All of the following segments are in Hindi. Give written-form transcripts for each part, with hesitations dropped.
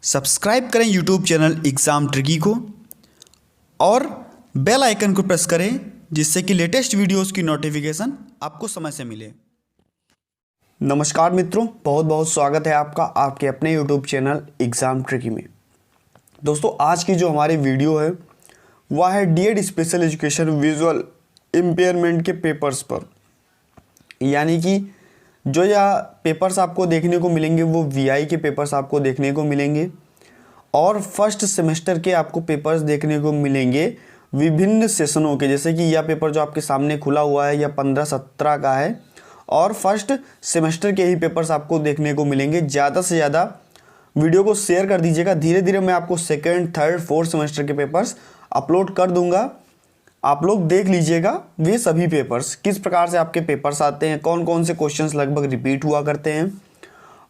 सब्सक्राइब करें यूट्यूब चैनल एग्ज़ाम ट्रिकी को और बेल आइकन को प्रेस करें जिससे कि लेटेस्ट वीडियोस की नोटिफिकेशन आपको समय से मिले। नमस्कार मित्रों, बहुत बहुत स्वागत है आपका आपके अपने यूट्यूब चैनल एग्ज़ाम ट्रिकी में। दोस्तों, आज की जो हमारी वीडियो है वह है DEd special education visual impairment के पेपर्स पर, यानी कि जो यह पेपर्स आपको देखने को मिलेंगे वो वीआई के पेपर्स आपको देखने को मिलेंगे और फर्स्ट सेमेस्टर के आपको पेपर्स देखने को मिलेंगे विभिन्न सेशनों के। जैसे कि यह पेपर जो आपके सामने खुला हुआ है यह 15-17 का है और फर्स्ट सेमेस्टर के ही पेपर्स आपको देखने को मिलेंगे। ज़्यादा से ज़्यादा वीडियो को शेयर कर दीजिएगा। धीरे धीरे मैं आपको सेकेंड, थर्ड, फोर्थ सेमेस्टर के पेपर्स अपलोड कर दूंगा। आप लोग देख लीजिएगा वे सभी पेपर्स किस प्रकार से आपके पेपर्स आते हैं, कौन कौन से क्वेश्चंस लगभग रिपीट हुआ करते हैं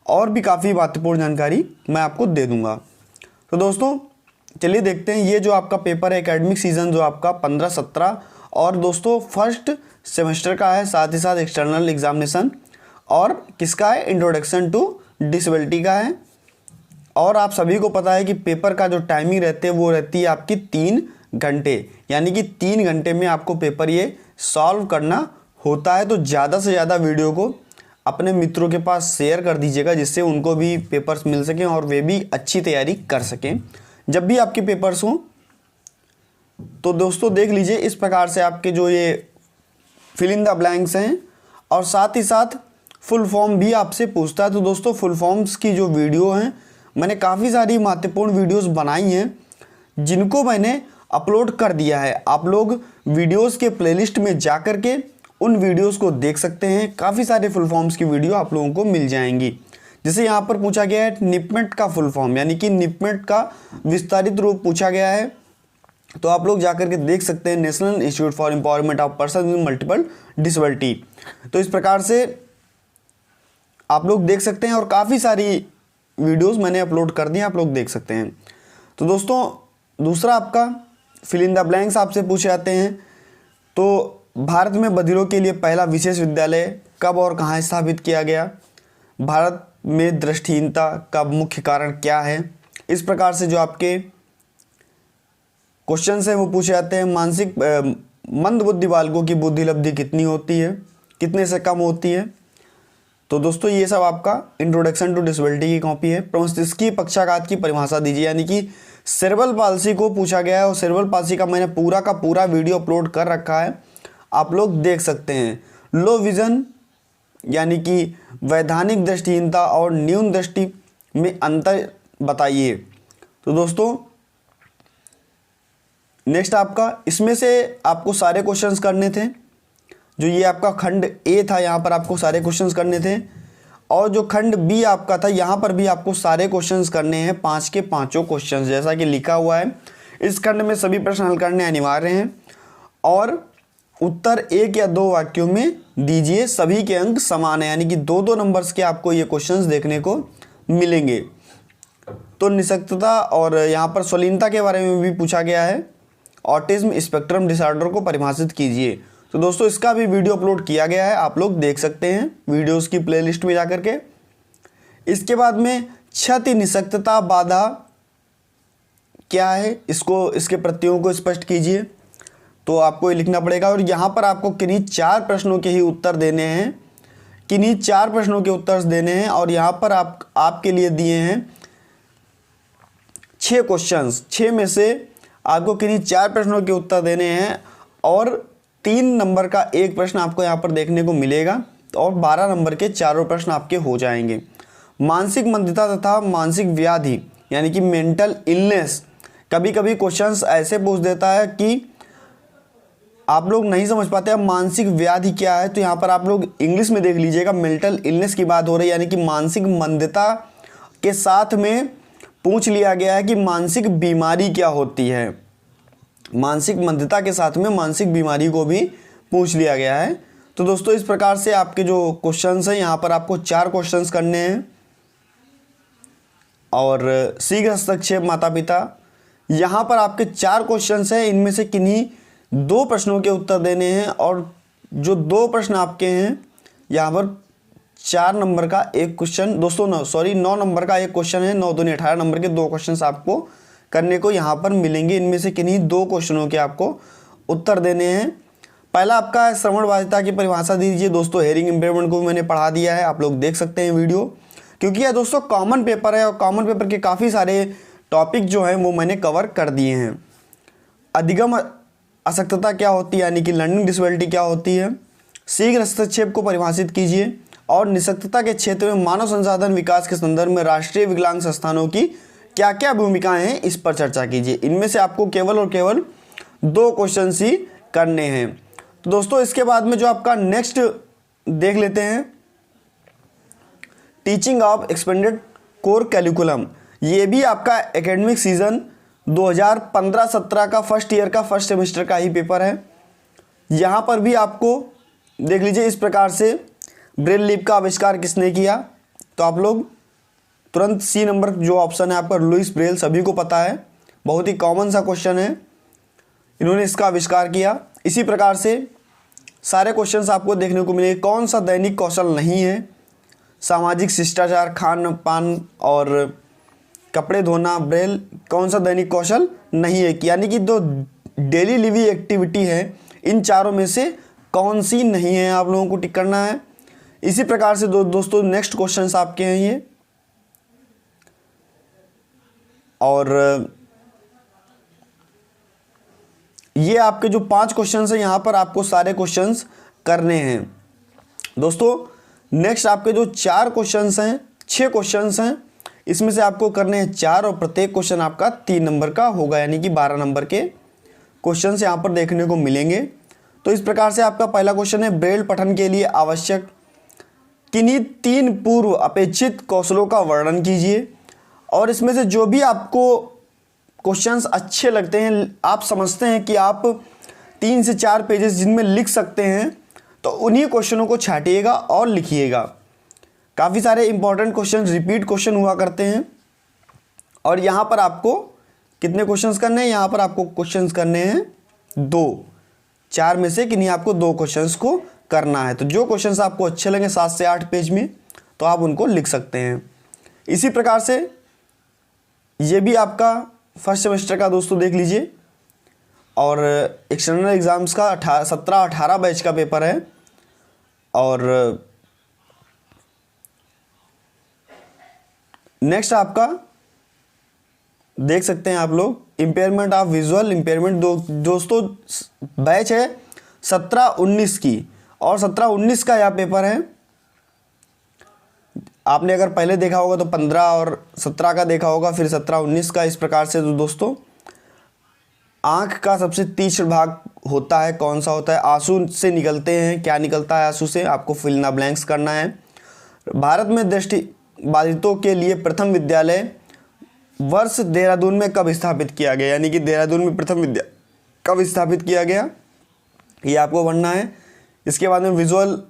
और भी काफ़ी महत्वपूर्ण जानकारी मैं आपको दे दूंगा। तो दोस्तों चलिए देखते हैं ये जो आपका पेपर है एकेडमिक सीज़न जो आपका 15-17 और दोस्तों फर्स्ट सेमेस्टर का है, साथ ही साथ एक्सटर्नल एग्जामिनेशन और किसका है, इंट्रोडक्शन टू डिसेबिलिटी का है। और आप सभी को पता है कि पेपर का जो टाइमिंग रहती है वो रहती है आपकी 3 घंटे, यानी कि 3 घंटे में आपको पेपर ये सॉल्व करना होता है। तो ज़्यादा से ज़्यादा वीडियो को अपने मित्रों के पास शेयर कर दीजिएगा जिससे उनको भी पेपर्स मिल सकें और वे भी अच्छी तैयारी कर सकें जब भी आपके पेपर्स हों। तो दोस्तों देख लीजिए इस प्रकार से आपके जो ये फिल इन द ब्लैंक्स हैं और साथ ही साथ फुल फॉर्म भी आपसे पूछता है। तो दोस्तों फुल फॉर्म्स की जो वीडियो हैं मैंने काफ़ी सारी महत्वपूर्ण वीडियोस बनाई हैं जिनको मैंने अपलोड कर दिया है। आप लोग वीडियोस के प्लेलिस्ट में जा कर के उन वीडियोस को देख सकते हैं। काफ़ी सारे फुल फॉर्म्स की वीडियो आप लोगों को मिल जाएंगी। जैसे यहाँ पर पूछा गया है निपमेट का फुल फॉर्म, यानी कि निपमेट का विस्तारित रूप पूछा गया है। तो आप लोग जाकर के देख सकते हैं national institute for empowerment of person with multiple disability. तो इस प्रकार से आप लोग देख सकते हैं और काफ़ी सारी वीडियोस मैंने अपलोड कर दी, आप लोग देख सकते हैं। तो दोस्तों दूसरा आपका फिल इन द ब्लैंक्स आपसे पूछे जाते हैं। तो भारत में बधिरों के लिए पहला विशेष विद्यालय कब और कहाँ स्थापित किया गया? भारत में दृष्टिहीनता का मुख्य कारण क्या है? इस प्रकार से जो आपके क्वेश्चंस हैं वो पूछे जाते हैं। मानसिक मंद बुद्धि बालकों की बुद्धि लब्धि कितनी होती है, कितने से कम होती है? तो दोस्तों ये सब आपका इंट्रोडक्शन टू डिसेबिलिटी की कॉपी है। प्रमस्तिष्कीय पक्षाघात की परिभाषा दीजिए, यानी कि सेरेब्रल पाल्सी को पूछा गया है और सेरेब्रल पाल्सी का मैंने पूरा का पूरा वीडियो अपलोड कर रखा है, आप लोग देख सकते हैं। लो विजन यानी कि वैधानिक दृष्टिहीनता और न्यून दृष्टि में अंतर बताइए। तो दोस्तों नेक्स्ट आपका इसमें से आपको सारे क्वेश्चंस करने थे। जो ये आपका खंड ए था यहाँ पर आपको सारे क्वेश्चंस करने थे और जो खंड बी आपका था यहाँ पर भी आपको सारे क्वेश्चंस करने हैं, 5 के 5 क्वेश्चंस जैसा कि लिखा हुआ है। इस खंड में सभी प्रश्न हल करने अनिवार्य हैं और उत्तर 1 या 2 वाक्यों में दीजिए। सभी के अंक समान है, यानी कि 2-2 नंबर्स के आपको ये क्वेश्चंस देखने को मिलेंगे। तो निःशक्तता और यहाँ पर स्वलीनता के बारे में भी पूछा गया है। ऑटिज्म स्पेक्ट्रम डिसऑर्डर को परिभाषित कीजिए। तो दोस्तों इसका भी वीडियो अपलोड किया गया है, आप लोग देख सकते हैं वीडियोस की प्लेलिस्ट में जाकर के। इसके बाद में क्षति निःशक्तता बाधा क्या है, इसके प्रत्ययों को स्पष्ट कीजिए। तो आपको ये लिखना पड़ेगा और यहाँ पर आपको किन्हीं 4 प्रश्नों के ही उत्तर देने हैं, किन्हीं 4 प्रश्नों के उत्तर देने हैं और यहाँ पर आपके लिए दिए हैं 6 क्वेश्चंस। 6 में से आपको किन्हीं 4 प्रश्नों के उत्तर देने हैं और 3 नंबर का एक प्रश्न आपको यहाँ पर देखने को मिलेगा और 12 नंबर के चारों प्रश्न आपके हो जाएंगे। मानसिक मंदता तथा मानसिक व्याधि यानी कि मेंटल इलनेस, कभी कभी क्वेश्चंस ऐसे पूछ देता है कि आप लोग नहीं समझ पाते हैं मानसिक व्याधि क्या है। तो यहाँ पर आप लोग इंग्लिश में देख लीजिएगा, मेंटल इलनेस की बात हो रही है, यानी कि मानसिक मंदता के साथ में पूछ लिया गया है कि मानसिक बीमारी क्या होती है। मानसिक मंदता के साथ में मानसिक बीमारी को भी पूछ लिया गया है। तो दोस्तों इस प्रकार से आपके जो क्वेश्चंस हैं यहाँ पर आपको 4 क्वेश्चंस करने हैं और शीघ्र हस्तक्षेप माता पिता, यहाँ पर आपके 4 क्वेश्चंस हैं, इनमें से किन्हीं 2 प्रश्नों के उत्तर देने हैं और जो 2 प्रश्न आपके हैं यहाँ पर 4 नंबर का एक क्वेश्चन दोस्तों 9 नंबर का एक क्वेश्चन है। 9 दूनी 18 नंबर के 2 क्वेश्चन आपको करने को यहाँ पर मिलेंगे। इनमें से किन्हीं 2 क्वेश्चनों के आपको उत्तर देने हैं। पहला आपका श्रवणबाधिता की परिभाषा दीजिए। दोस्तों हेयरिंग इम्पेयरमेंट को भी मैंने पढ़ा दिया है, आप लोग देख सकते हैं वीडियो, क्योंकि यह दोस्तों कॉमन पेपर है और कॉमन पेपर के काफ़ी सारे टॉपिक जो हैं वो मैंने कवर कर दिए हैं। अधिगम अशक्तता क्या होती है, यानी कि लर्निंग डिसेबिलिटी क्या होती है। शीघ्र हस्तक्षेप को परिभाषित कीजिए। और निःशक्तता के क्षेत्र में मानव संसाधन विकास के संदर्भ में राष्ट्रीय विकलांग संस्थानों की क्या क्या भूमिकाएं हैं, इस पर चर्चा कीजिए। इनमें से आपको केवल और केवल 2 क्वेश्चन ही करने हैं। तो दोस्तों इसके बाद में जो आपका नेक्स्ट देख लेते हैं, टीचिंग ऑफ एक्सपेंडेड कोर कैलिकुलम। ये भी आपका एकेडमिक सीजन 2015-17 का फर्स्ट ईयर का फर्स्ट सेमेस्टर का ही पेपर है। यहाँ पर भी आपको देख लीजिए इस प्रकार से ब्रेल लिप का आविष्कार किसने किया, तो आप लोग तुरंत सी नंबर जो ऑप्शन है आपका लुईस ब्रेल, सभी को पता है, बहुत ही कॉमन सा क्वेश्चन है, इन्होंने इसका आविष्कार किया। इसी प्रकार से सारे क्वेश्चंस आपको देखने को मिलेंगे। कौन सा दैनिक कौशल नहीं है, सामाजिक शिष्टाचार, खान पान और कपड़े धोना, ब्रेल कौन सा दैनिक कौशल नहीं है, यानी कि जो डेली लिविंग एक्टिविटी है इन चारों में से कौन सी नहीं है, आप लोगों को टिक करना है। इसी प्रकार से दोस्तों नेक्स्ट क्वेश्चंस आपके हैं ये, और ये आपके जो 5 क्वेश्चंस हैं यहाँ पर आपको सारे क्वेश्चंस करने हैं। दोस्तों नेक्स्ट आपके जो 4 क्वेश्चंस हैं, 6 क्वेश्चंस हैं, इसमें से आपको करने हैं 4 और प्रत्येक क्वेश्चन आपका 3 नंबर का होगा, यानी कि 12 नंबर के क्वेश्चंस यहाँ पर देखने को मिलेंगे। तो इस प्रकार से आपका पहला क्वेश्चन है, ब्रेल पठन के लिए आवश्यक किन्हीं 3 पूर्व अपेक्षित कौशलों का वर्णन कीजिए। और इसमें से जो भी आपको क्वेश्चंस अच्छे लगते हैं, आप समझते हैं कि आप 3 से 4 पेजेस जिनमें लिख सकते हैं, तो उन्हीं क्वेश्चनों को छाटिएगा और लिखिएगा। काफ़ी सारे इंपॉर्टेंट क्वेश्चन रिपीट क्वेश्चन हुआ करते हैं। और यहाँ पर आपको कितने क्वेश्चंस करने हैं, यहाँ पर आपको क्वेश्चंस करने हैं 2, 4 में से किन्हीं आपको 2 क्वेश्चंस को करना है। तो जो क्वेश्चंस आपको अच्छे लगे 7 से 8 पेज में, तो आप उनको लिख सकते हैं। इसी प्रकार से ये भी आपका फर्स्ट सेमेस्टर का दोस्तों देख लीजिए, और एक्सटर्नल एग्ज़ाम्स का 17-18 बैच का पेपर है। और नेक्स्ट आपका देख सकते हैं आप लोग, इम्पेयरमेंट ऑफ विजुअल इम्पेयरमेंट दोस्तों बैच है 17-19 की, और 17-19 का यह पेपर है। आपने अगर पहले देखा होगा तो 15 और 17 का देखा होगा, फिर 17-19 का। इस प्रकार से दोस्तों आँख का सबसे तीक्ष्ण भाग होता है, कौन सा होता है, आंसू से निकलते हैं, क्या निकलता है आंसू से, आपको फिल इन द ब्लैंक्स करना है। भारत में दृष्टिबाधितों के लिए प्रथम विद्यालय वर्ष देहरादून में कब स्थापित किया गया, यानी कि देहरादून में प्रथम विद्यालय कब स्थापित किया गया, ये आपको पढ़ना है। इसके बाद में विजुअल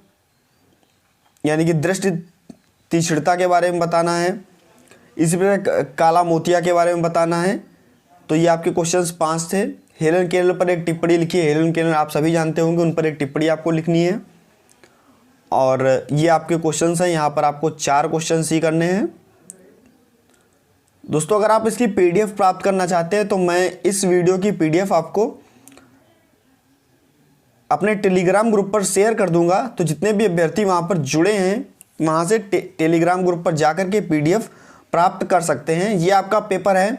यानी कि दृष्टि तीक्ष्णता के बारे में बताना है। इसी प्रकार काला मोतिया के बारे में बताना है। तो ये आपके क्वेश्चंस 5 थे। हेलन केलर पर एक टिप्पणी लिखी है। हेलन केलर आप सभी जानते होंगे, उन पर एक टिप्पणी आपको लिखनी है। और ये आपके क्वेश्चंस हैं, यहाँ पर आपको 4 क्वेश्चंस ही करने हैं। दोस्तों अगर आप इसकी PDF प्राप्त करना चाहते हैं, तो मैं इस वीडियो की PDF आपको अपने टेलीग्राम ग्रुप पर शेयर कर दूंगा। तो जितने भी अभ्यर्थी वहाँ पर जुड़े हैं, वहाँ से टेलीग्राम ग्रुप पर जाकर के PDF प्राप्त कर सकते हैं। ये आपका पेपर है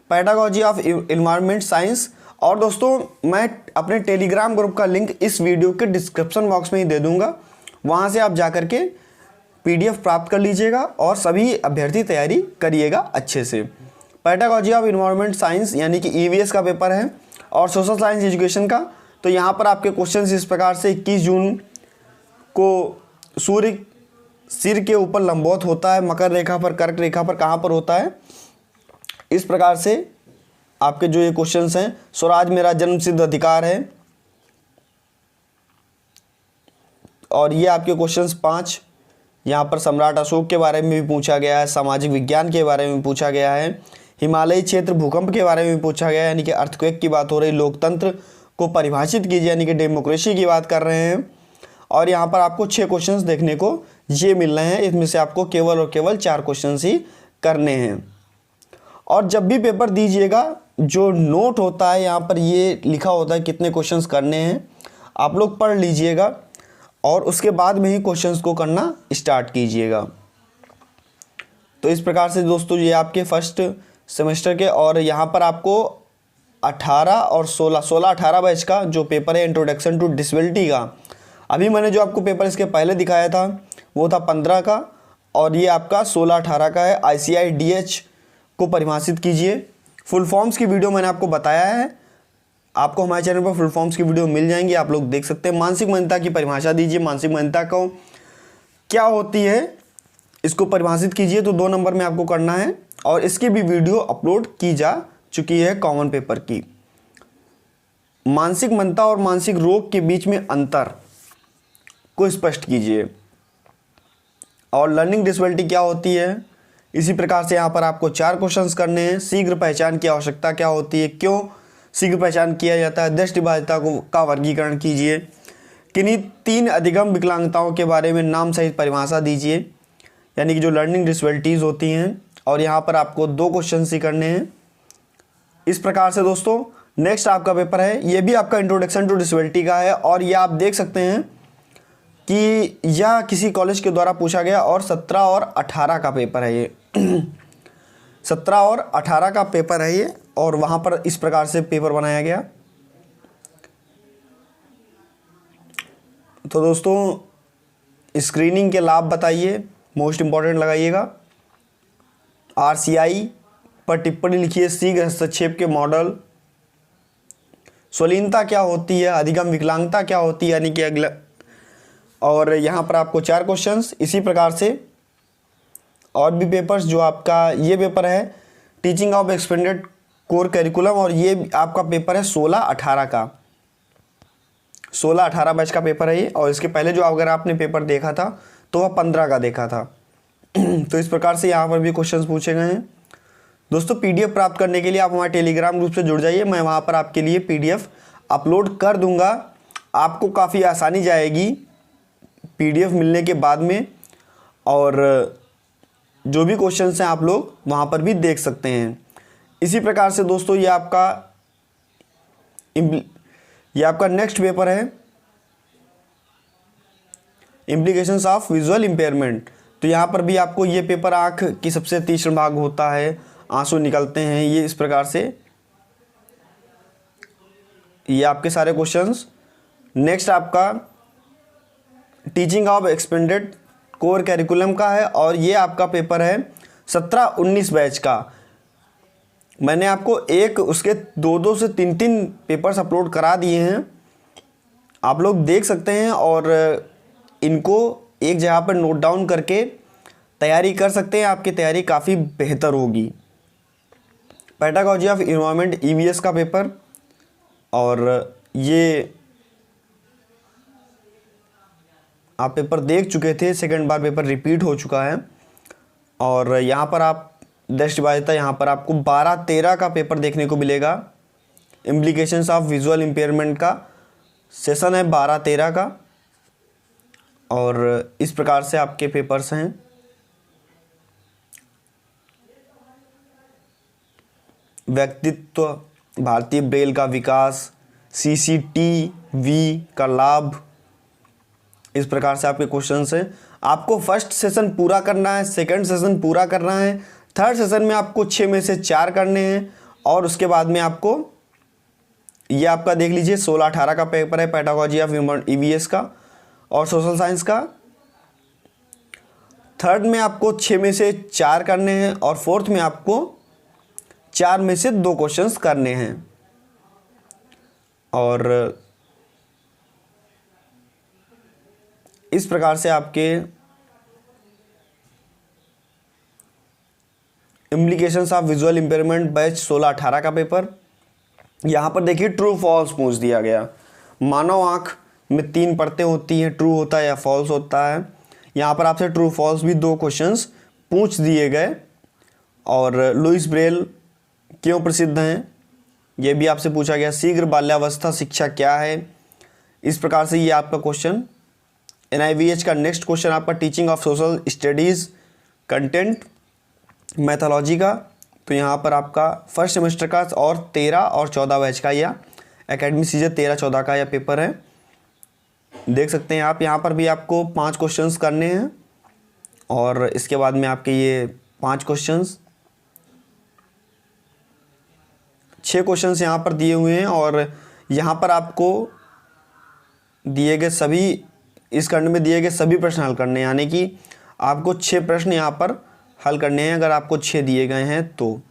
पेडागोजी ऑफ एनवायरनमेंट साइंस। और दोस्तों मैं अपने टेलीग्राम ग्रुप का लिंक इस वीडियो के डिस्क्रिप्शन बॉक्स में ही दे दूंगा, वहाँ से आप जाकर के PDF प्राप्त कर लीजिएगा और सभी अभ्यर्थी तैयारी करिएगा अच्छे से। पेडागोजी ऑफ एनवायरनमेंट साइंस यानी कि EVS का पेपर है, और सोशल साइंस एजुकेशन का। तो यहाँ पर आपके क्वेश्चन इस प्रकार से, 21 जून को सूर्य सिर के ऊपर लंबवत होता है, मकर रेखा पर, कर्क रेखा पर कहाँ पर होता है, इस प्रकार से आपके जो ये क्वेश्चंस हैं। स्वराज मेरा जन्मसिद्ध अधिकार है, और ये आपके क्वेश्चंस 5। यहाँ पर सम्राट अशोक के बारे में भी पूछा गया है, सामाजिक विज्ञान के बारे में पूछा गया है, हिमालयी क्षेत्र भूकंप के बारे में पूछा गया है, यानी कि अर्थक्वेक की बात हो रही, लोकतंत्र को परिभाषित कीजिए, यानी कि डेमोक्रेसी की बात कर रहे हैं। और यहाँ पर आपको 6 क्वेश्चंस देखने को ये मिल रहे हैं। इसमें से आपको केवल और केवल 4 क्वेश्चन ही करने हैं। और जब भी पेपर दीजिएगा, जो नोट होता है यहाँ पर ये लिखा होता है कितने क्वेश्चंस करने हैं, आप लोग पढ़ लीजिएगा और उसके बाद में ही क्वेश्चंस को करना स्टार्ट कीजिएगा। तो इस प्रकार से दोस्तों ये आपके फर्स्ट सेमेस्टर के, और यहाँ पर आपको 18 और 16-18 बैच का जो पेपर है इंट्रोडक्शन टू डिसेबिलिटी का, अभी मैंने जो आपको पेपर इसके पहले दिखाया था वो था 15 का, और ये आपका 16-18 का है। ICIDH को परिभाषित कीजिए। फुल फॉर्म्स की वीडियो मैंने आपको बताया है, आपको हमारे चैनल पर फुल फॉर्म्स की वीडियो मिल जाएंगी, आप लोग देख सकते हैं। मानसिक मान्यता की परिभाषा दीजिए, मानसिक मान्यता को क्या होती है इसको परिभाषित कीजिए। तो 2 नंबर में आपको करना है, और इसकी भी वीडियो अपलोड की जा चुकी है कॉमन पेपर की। मानसिक मान्यता और मानसिक रोग के बीच में अंतर को स्पष्ट कीजिए। और लर्निंग डिसेबिलिटी क्या होती है, इसी प्रकार से यहाँ पर आपको 4 क्वेश्चंस करने हैं। शीघ्र पहचान की आवश्यकता क्या होती है, क्यों शीघ्र पहचान किया जाता है, दृष्टिबाधिता का वर्गीकरण कीजिए। किन्हीं 3 अधिगम विकलांगताओं के बारे में नाम सहित परिभाषा दीजिए, यानी कि जो लर्निंग डिसेबिलिटीज़ होती हैं। और यहाँ पर आपको 2 क्वेश्चन ही करने हैं। इस प्रकार से दोस्तों नेक्स्ट आपका पेपर है, ये भी आपका इंट्रोडक्शन टू डिसेबिलिटी का है, और ये आप देख सकते हैं कि यह किसी कॉलेज के द्वारा पूछा गया, और 17 और 18 का पेपर है ये 17 और 18 का पेपर है ये, और वहाँ पर इस प्रकार से पेपर बनाया गया। तो दोस्तों स्क्रीनिंग के लाभ बताइए, मोस्ट इम्पॉर्टेंट लगाइएगा। RCI पर टिप्पणी लिखिए, शीघ्र हस्तक्षेप के मॉडल, स्वलीनता क्या होती है, अधिगम विकलांगता क्या होती है, यानी कि अगला। और यहाँ पर आपको 4 क्वेश्चंस। इसी प्रकार से और भी पेपर्स, जो आपका ये पेपर है teaching of expanded core curriculum, और ये आपका पेपर है 16-18 का, 16-18 बैच का पेपर है ये। और इसके पहले जो अगर आपने पेपर देखा था तो वह 15 का देखा था। तो इस प्रकार से यहाँ पर भी क्वेश्चंस पूछे गए हैं। दोस्तों PDF प्राप्त करने के लिए आप हमारे टेलीग्राम ग्रुप से जुड़ जाइए, मैं वहाँ पर आपके लिए PDF अपलोड कर दूँगा। आपको काफ़ी आसानी जाएगी PDF मिलने के बाद में, और जो भी क्वेश्चंस हैं आप लोग वहाँ पर भी देख सकते हैं। इसी प्रकार से दोस्तों ये आपका नेक्स्ट पेपर है इम्प्लीकेशंस ऑफ विजुअल इम्पेयरमेंट। तो यहाँ पर भी आपको ये पेपर आँख की सबसे तीक्ष्ण भाग होता है, आंसू निकलते हैं, ये इस प्रकार से ये आपके सारे क्वेश्चंस। नेक्स्ट आपका teaching of expanded core curriculum का है, और ये आपका पेपर है 17-19 बैच का। मैंने आपको उसके 2 से 3 पेपर्स अपलोड करा दिए हैं, आप लोग देख सकते हैं, और इनको एक जगह पर नोट डाउन करके तैयारी कर सकते हैं। आपकी तैयारी काफ़ी बेहतर होगी। पेडागॉजी ऑफ एनवायरनमेंट EVS का पेपर, और ये आप पेपर देख चुके थे, सेकंड बार पेपर रिपीट हो चुका है। और यहाँ पर आप दृष्टिबाधिता, यहाँ पर आपको 12-13 का पेपर देखने को मिलेगा। इम्प्लीकेशंस ऑफ विजुअल इम्पेयरमेंट का सेशन है 12-13 का, और इस प्रकार से आपके पेपर्स हैं। व्यक्तित्व, भारतीय ब्रेल का विकास, CCTV का लाभ, इस प्रकार से आपके क्वेश्चंस हैं। आपको फर्स्ट सेशन पूरा करना है, सेकंड सेशन पूरा करना है, थर्ड सेशन में आपको 6 में से 4 करने हैं, और उसके बाद में आपको ये आपका देख लीजिए 16-18 का पेपर है पेडागॉजी ऑफ EVS का और सोशल साइंस का। थर्ड में आपको 6 में से 4 करने हैं, और फोर्थ में आपको 4 में से 2 क्वेश्चंस करने हैं। और इस प्रकार से आपके implications of visual impairment batch 16-18 का पेपर। यहाँ पर देखिए ट्रू फॉल्स पूछ दिया गया। मानव आँख में 3 परतें होती हैं, ट्रू होता है या फॉल्स होता है। यहाँ पर आपसे ट्रू फॉल्स भी 2 क्वेश्चंस पूछ दिए गए। और लुइस ब्रेल क्यों प्रसिद्ध हैं, ये भी आपसे पूछा गया। शीघ्र बाल्यावस्था शिक्षा क्या है, इस प्रकार से ये आपका क्वेश्चन NIVH का नेक्स्ट क्वेश्चन आपका teaching of social studies content methodology का। तो यहाँ पर आपका फर्स्ट सेमेस्टर का और 13 और 14 बैच का या एकेडमिक सीजन 13-14 का यह पेपर है। देख सकते हैं आप, यहाँ पर भी आपको 5 क्वेश्चंस करने हैं और इसके बाद में आपके ये 5 क्वेश्चंस 6 क्वेश्चंस यहाँ पर दिए हुए हैं और यहाँ पर आपको दिए गए सभी इस खंड में दिए गए सभी प्रश्न हल करने हैं, यानी कि आपको 6 प्रश्न यहाँ पर हल करने हैं अगर आपको 6 दिए गए हैं तो।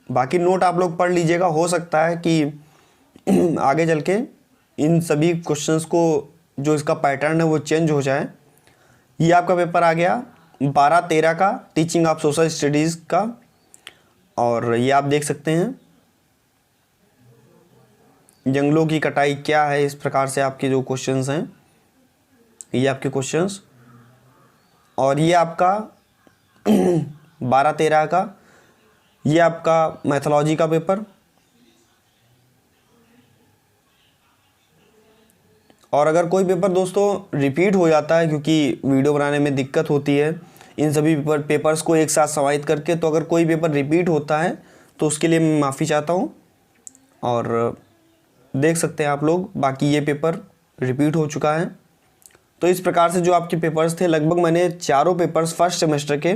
बाकी नोट आप लोग पढ़ लीजिएगा, हो सकता है कि आगे चल के इन सभी क्वेश्चंस को जो इसका पैटर्न है वो चेंज हो जाए। ये आपका पेपर आ गया 12-13 का टीचिंग ऑफ सोशल स्टडीज़ का और ये आप देख सकते हैं जंगलों की कटाई क्या है, इस प्रकार से आपके जो क्वेश्चंस हैं ये आपके क्वेश्चंस। और ये आपका 12-13 का ये आपका मैथोलॉजी का पेपर और अगर कोई पेपर दोस्तों रिपीट हो जाता है क्योंकि वीडियो बनाने में दिक्कत होती है इन सभी पेपर्स को एक साथ समाहित करके, तो अगर कोई पेपर रिपीट होता है तो उसके लिए मैं माफ़ी चाहता हूँ। और देख सकते हैं आप लोग बाकी ये पेपर रिपीट हो चुका है। तो इस प्रकार से जो आपके पेपर्स थे लगभग मैंने चारों पेपर्स फर्स्ट सेमेस्टर के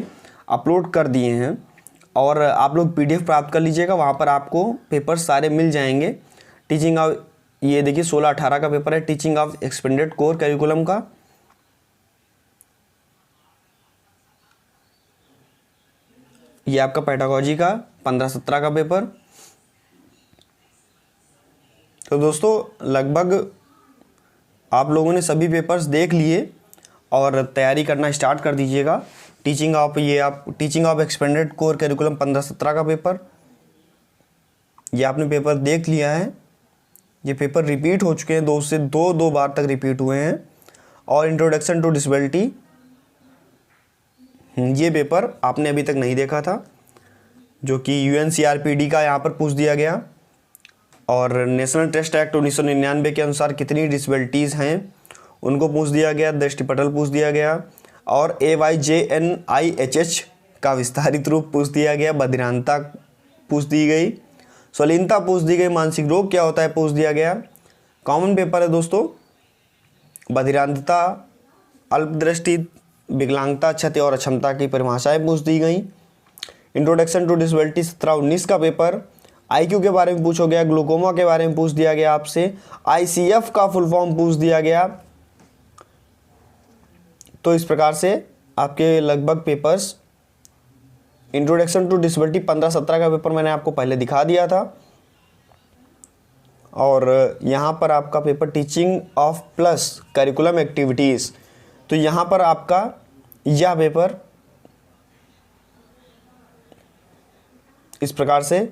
अपलोड कर दिए हैं और आप लोग PDF प्राप्त कर लीजिएगा, वहाँ पर आपको पेपर सारे मिल जाएंगे। टीचिंग ऑफ ये देखिए 16-18 का पेपर है teaching of expanded core curriculum का। ये आपका पेडागोजी का 15-17 का पेपर। तो दोस्तों लगभग आप लोगों ने सभी पेपर्स देख लिए और तैयारी करना स्टार्ट कर दीजिएगा। Teaching of teaching of expanded core curriculum 15-17 का पेपर ये आपने पेपर देख लिया है। ये पेपर रिपीट हो चुके हैं, दो बार तक रिपीट हुए हैं। और इंट्रोडक्शन टू डिसेबिलिटी ये पेपर आपने अभी तक नहीं देखा था, जो कि UNCRPD का यहाँ पर पूछ दिया गया। और नेशनल टेस्ट एक्ट 1999 के अनुसार कितनी डिसेबिलिटीज़ हैं उनको पूछ दिया गया। दृष्टिपटल पूछ दिया गया और AYJNIHH का विस्तारित रूप पूछ दिया गया। बधिरानता पूछ दी गई, स्वलीनता पूछ दी गई, मानसिक रोग क्या होता है पूछ दिया गया। कॉमन पेपर है दोस्तों। बधिरानता, अल्पदृष्टि, विकलांगता, क्षति और अक्षमता की परिभाषाएं पूछ दी गई। इंट्रोडक्शन टू डिसेबिलिटी 17-19 का पेपर IQ के बारे में पूछा गया। ग्लूकोमा के बारे में पूछ दिया गया आपसे। ICF का फुल फॉर्म पूछ दिया गया। तो इस प्रकार से आपके लगभग पेपर्स इंट्रोडक्शन टू डिसेबिलिटी 15-17 का पेपर मैंने आपको पहले दिखा दिया था। और यहाँ पर आपका paper teaching of plus curriculum activities, तो यहाँ पर आपका यह पेपर इस प्रकार से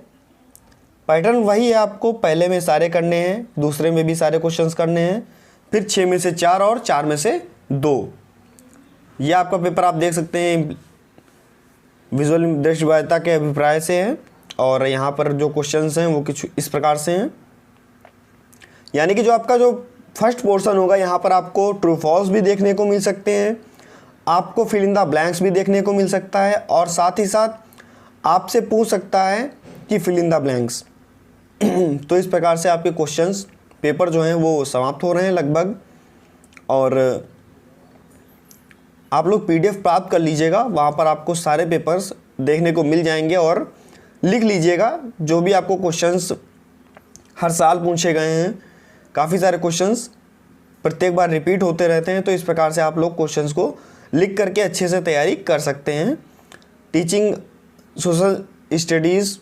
पैटर्न वही है, आपको पहले में सारे करने हैं, दूसरे में भी सारे क्वेश्चंस करने हैं, फिर 6 में से 4 और 4 में से 2। ये आपका पेपर आप देख सकते हैं विजुअल दृष्टिबाधिता के अभिप्राय से है। और यहाँ पर जो क्वेश्चंस हैं वो कुछ इस प्रकार से हैं, यानी कि जो आपका जो फर्स्ट पोर्शन होगा यहाँ पर आपको ट्रू फॉल्स भी देखने को मिल सकते हैं, आपको फिल इन द ब्लैंक्स भी देखने को मिल सकता है और साथ ही साथ आपसे पूछ सकता है कि फिल इन द ब्लैंक्स। तो इस प्रकार से आपके क्वेश्चंस पेपर जो हैं वो समाप्त हो रहे हैं लगभग। और आप लोग PDF प्राप्त कर लीजिएगा, वहाँ पर आपको सारे पेपर्स देखने को मिल जाएंगे और लिख लीजिएगा जो भी आपको क्वेश्चंस हर साल पूछे गए हैं। काफ़ी सारे क्वेश्चंस प्रत्येक बार रिपीट होते रहते हैं, तो इस प्रकार से आप लोग क्वेश्चंस को लिख करके अच्छे से तैयारी कर सकते हैं। Teaching social studies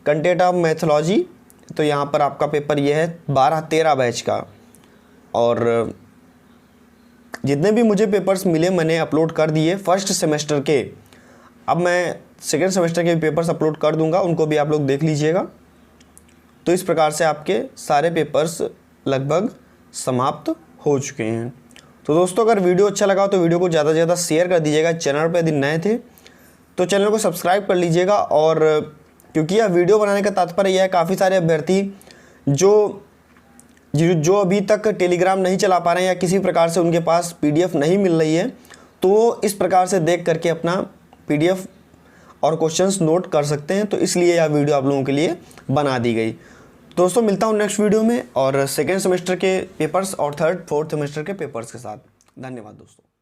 content of methodology, तो यहाँ पर आपका पेपर ये है 12-13 बैच का। और जितने भी मुझे पेपर्स मिले मैंने अपलोड कर दिए फर्स्ट सेमेस्टर के। अब मैं सेकेंड सेमेस्टर के पेपर्स अपलोड कर दूंगा, उनको भी आप लोग देख लीजिएगा। तो इस प्रकार से आपके सारे पेपर्स लगभग समाप्त हो चुके हैं। तो दोस्तों अगर वीडियो अच्छा लगा तो वीडियो को ज़्यादा से ज़्यादा शेयर कर दीजिएगा। चैनल पर यदि नए थे तो चैनल को सब्सक्राइब कर लीजिएगा। और क्योंकि यह वीडियो बनाने का तात्पर्य यह है, काफ़ी सारे अभ्यर्थी जो जो अभी तक टेलीग्राम नहीं चला पा रहे हैं या किसी प्रकार से उनके पास PDF नहीं मिल रही है, तो इस प्रकार से देख करके अपना PDF और क्वेश्चंस नोट कर सकते हैं। तो इसलिए यह वीडियो आप लोगों के लिए बना दी गई। दोस्तों मिलता हूँ नेक्स्ट वीडियो में और सेकेंड सेमेस्टर के पेपर्स और थर्ड फोर्थ सेमेस्टर के पेपर्स के साथ। धन्यवाद दोस्तों।